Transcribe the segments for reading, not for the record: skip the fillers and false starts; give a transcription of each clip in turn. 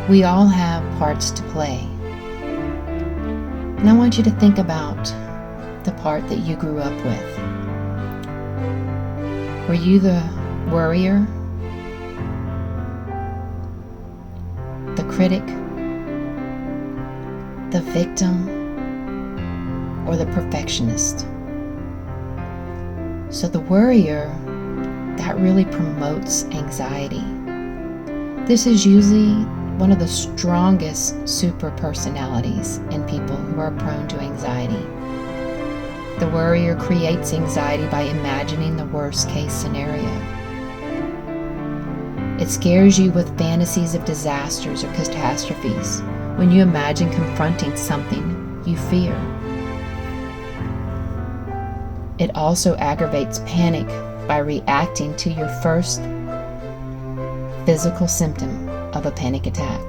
We all have parts to play. And I want you to think about the part that you grew up with. Were you the worrier, the critic, the victim, or the perfectionist? So the worrier, that really promotes anxiety. This is usually one of the strongest super personalities in people who are prone to anxiety. The worrier creates anxiety by imagining the worst case scenario. It scares you with fantasies of disasters or catastrophes when you imagine confronting something you fear. It also aggravates panic by reacting to your first physical symptom of a panic attack.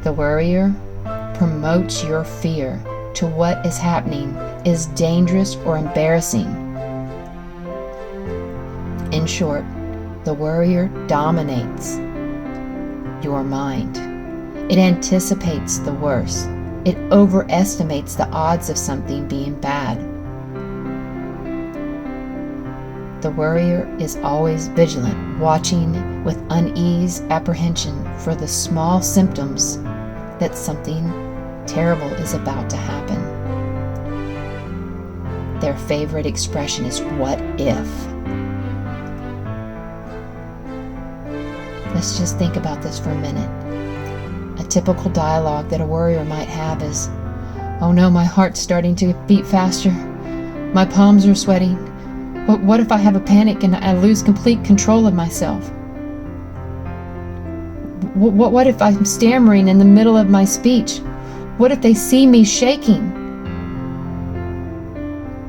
The worrier promotes your fear to what is happening is dangerous or embarrassing. In short, the worrier dominates your mind. It anticipates the worst. It overestimates the odds of something being bad. The worrier is always vigilant, watching with unease, apprehension for the small symptoms that something terrible is about to happen. Their favorite expression is, "What if?" Let's just think about this for a minute. A typical dialogue that a worrier might have is, "Oh no, my heart's starting to beat faster. My palms are sweating. But what if I have a panic and I lose complete control of myself? What if I'm stammering in the middle of my speech? What if they see me shaking?"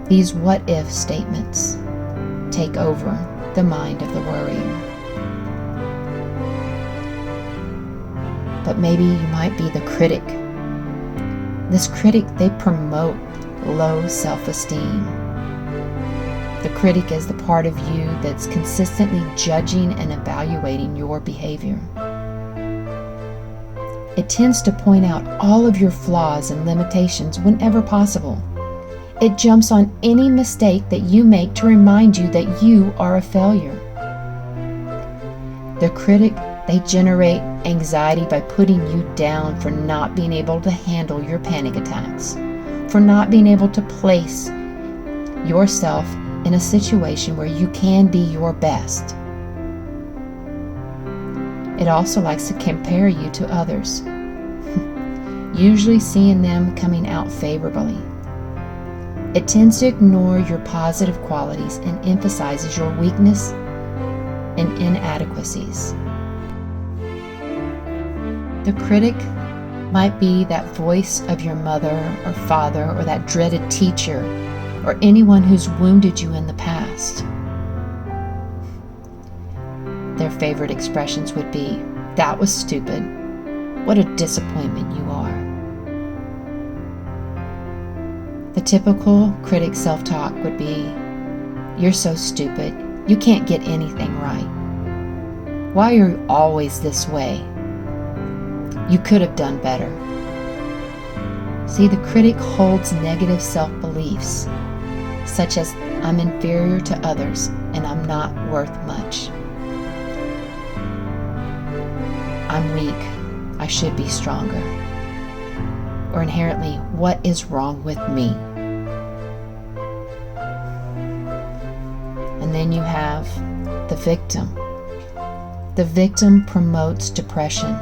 These what-if statements take over the mind of the worrier. But maybe you might be the critic. This critic, they promote low self-esteem. The critic is the part of you that's consistently judging and evaluating your behavior. It tends to point out all of your flaws and limitations whenever possible. It jumps on any mistake that you make to remind you that you are a failure. The critic, they generate anxiety by putting you down for not being able to handle your panic attacks, for not being able to place yourself in a situation where you can be your best. It also likes to compare you to others, usually seeing them coming out favorably. It tends to ignore your positive qualities and emphasizes your weakness and inadequacies. The critic might be that voice of your mother or father or that dreaded teacher or anyone who's wounded you in the past. Their favorite expressions would be, "That was stupid. What a disappointment you are." The typical critic self-talk would be, "You're so stupid. You can't get anything right. Why are you always this way? You could have done better." See, the critic holds negative self-beliefs, such as, "I'm inferior to others and I'm not worth much. I'm weak. I should be stronger." Or inherently, "What is wrong with me?" And then you have the victim. The victim promotes depression.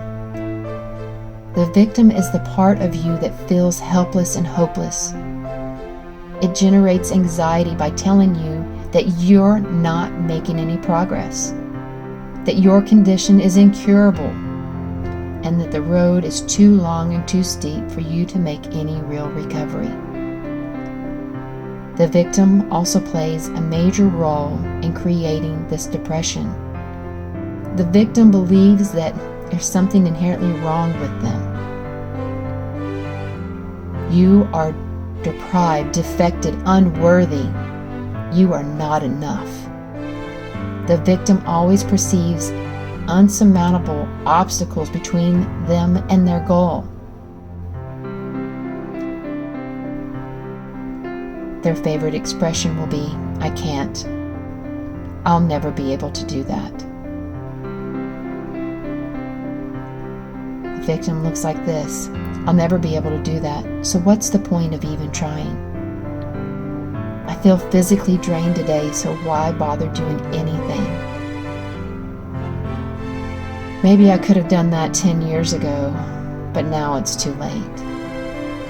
The victim is the part of you that feels helpless and hopeless. It generates anxiety by telling you that you're not making any progress, that your condition is incurable, and that the road is too long and too steep for you to make any real recovery. The victim also plays a major role in creating this depression. The victim believes that there's something inherently wrong with them. You are deprived, defected, unworthy. You are not enough. The victim always perceives unsurmountable obstacles between them and their goal. Their favorite expression will be, "I can't. I'll never be able to do that." The victim looks like this: "I'll never be able to do that, so what's the point of even trying? I feel physically drained today, so why bother doing anything? Maybe I could have done that 10 years ago, but now it's too late."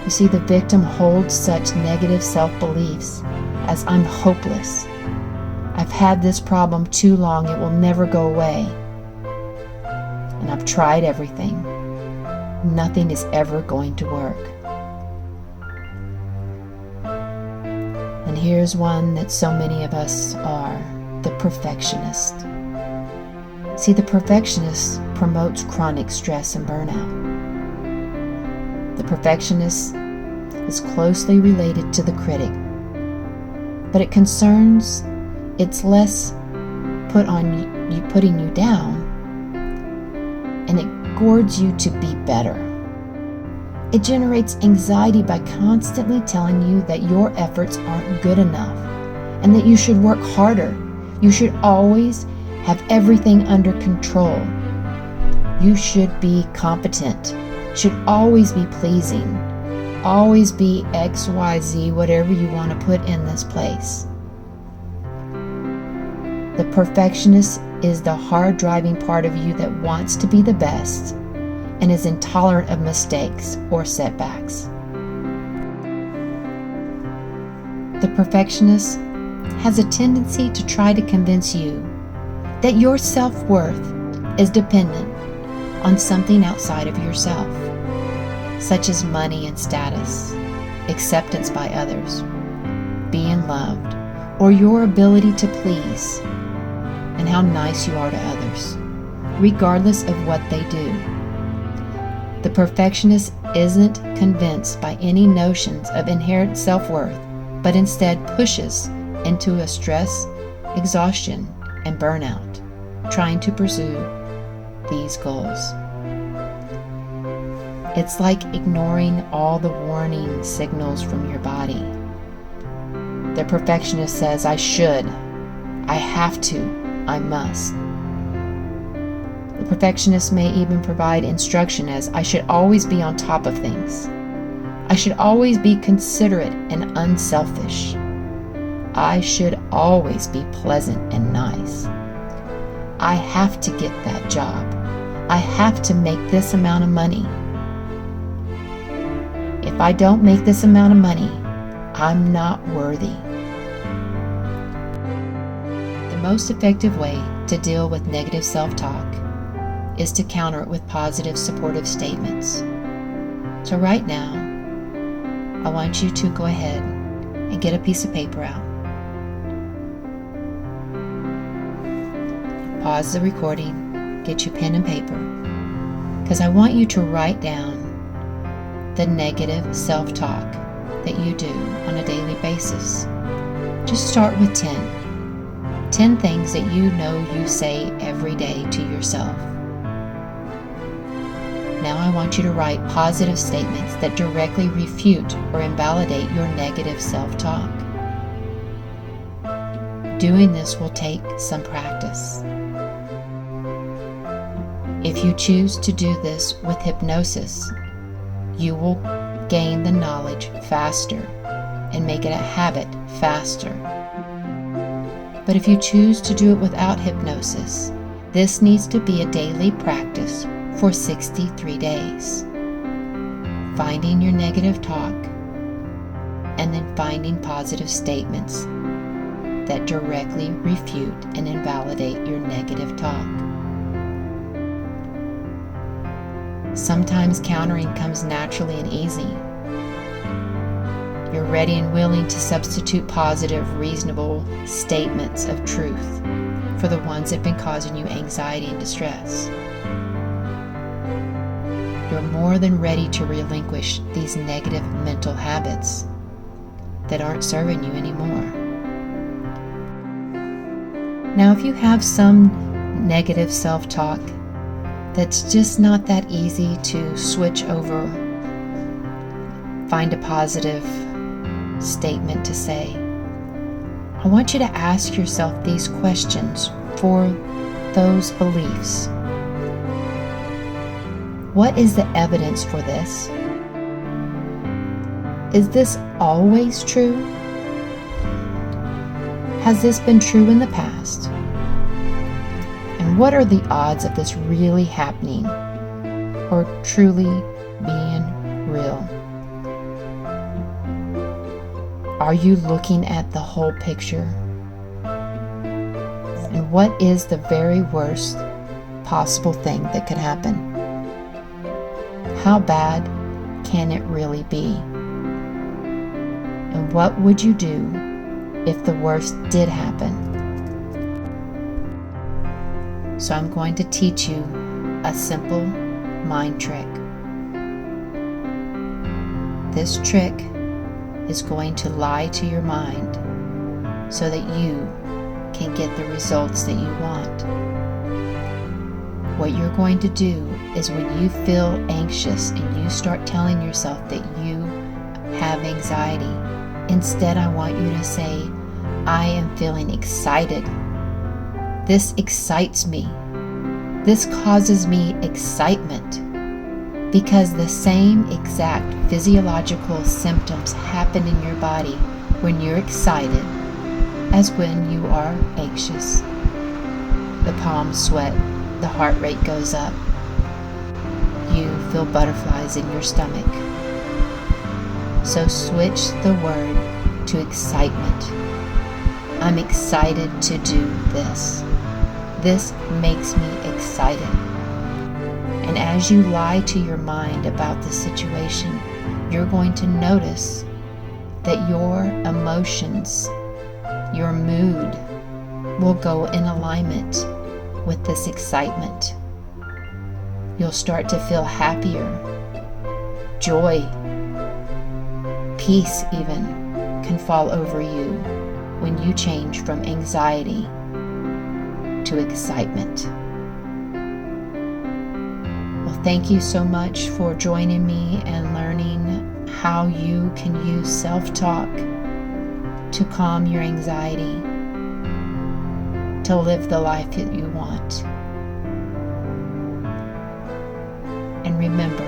You see, the victim holds such negative self-beliefs as, "I'm hopeless. I've had this problem too long, it will never go away. And I've tried everything. Nothing is ever going to work." And here's one that so many of us are: the perfectionist. See, the perfectionist promotes chronic stress and burnout. The perfectionist is closely related to the critic, but it's less putting you down, and it goads you to be better. It generates anxiety by constantly telling you that your efforts aren't good enough and that you should work harder. You should always have everything under control. You should be competent, should always be pleasing, always be X, Y, Z, whatever you want to put in this place. The perfectionist is the hard-driving part of you that wants to be the best and is intolerant of mistakes or setbacks. The perfectionist has a tendency to try to convince you that your self-worth is dependent on something outside of yourself, such as money and status, acceptance by others, being loved, or your ability to please, and how nice you are to others, regardless of what they do. The perfectionist isn't convinced by any notions of inherent self-worth, but instead pushes into a stress, exhaustion, and burnout, trying to pursue these goals. It's like ignoring all the warning signals from your body. The perfectionist says, "I should, I have to, I must." The perfectionist may even provide instruction as, "I should always be on top of things. I should always be considerate and unselfish. I should always be pleasant and nice. I have to get that job. I have to make this amount of money. If I don't make this amount of money, I'm not worthy." The most effective way to deal with negative self-talk is to counter it with positive, supportive statements. So right now, I want you to go ahead and get a piece of paper out. Pause the recording, get your pen and paper, because I want you to write down the negative self-talk that you do on a daily basis. Just start with 10. 10 things that you know you say every day to yourself. Now I want you to write positive statements that directly refute or invalidate your negative self-talk. Doing this will take some practice. If you choose to do this with hypnosis, you will gain the knowledge faster and make it a habit faster. But if you choose to do it without hypnosis, this needs to be a daily practice for 63 days. Finding your negative talk and then finding positive statements that directly refute and invalidate your negative talk. Sometimes countering comes naturally and easy. You're ready and willing to substitute positive, reasonable statements of truth for the ones that have been causing you anxiety and distress. You're more than ready to relinquish these negative mental habits that aren't serving you anymore. Now, if you have some negative self-talk that's just not that easy to switch over, find a positive statement to say, I want you to ask yourself these questions for those beliefs. What is the evidence for this? Is this always true? Has this been true in the past? And what are the odds of this really happening or truly being real? Are you looking at the whole picture? And what is the very worst possible thing that could happen? How bad can it really be? And what would you do if the worst did happen? So I'm going to teach you a simple mind trick. This trick is going to lie to your mind so that you can get the results that you want. What you're going to do is when you feel anxious and you start telling yourself that you have anxiety, instead I want you to say, I am feeling excited. This excites me. This causes me excitement. Because the same exact physiological symptoms happen in your body when you're excited as when you are anxious. The palms sweat, the heart rate goes up. You feel butterflies in your stomach. So switch the word to excitement. I'm excited to do this. This makes me excited. And as you lie to your mind about the situation, you're going to notice that your emotions, your mood, will go in alignment with this excitement. You'll start to feel happier, joy, peace even can fall over you when you change from anxiety to excitement. Thank you so much for joining me and learning how you can use self-talk to calm your anxiety, to live the life that you want. And remember,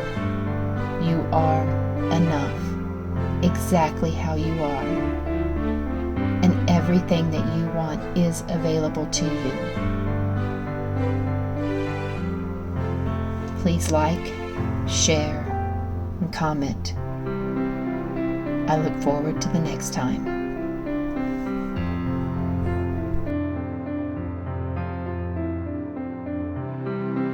you are enough, exactly how you are. And everything that you want is available to you. Please like, share, and comment. I look forward to the next time.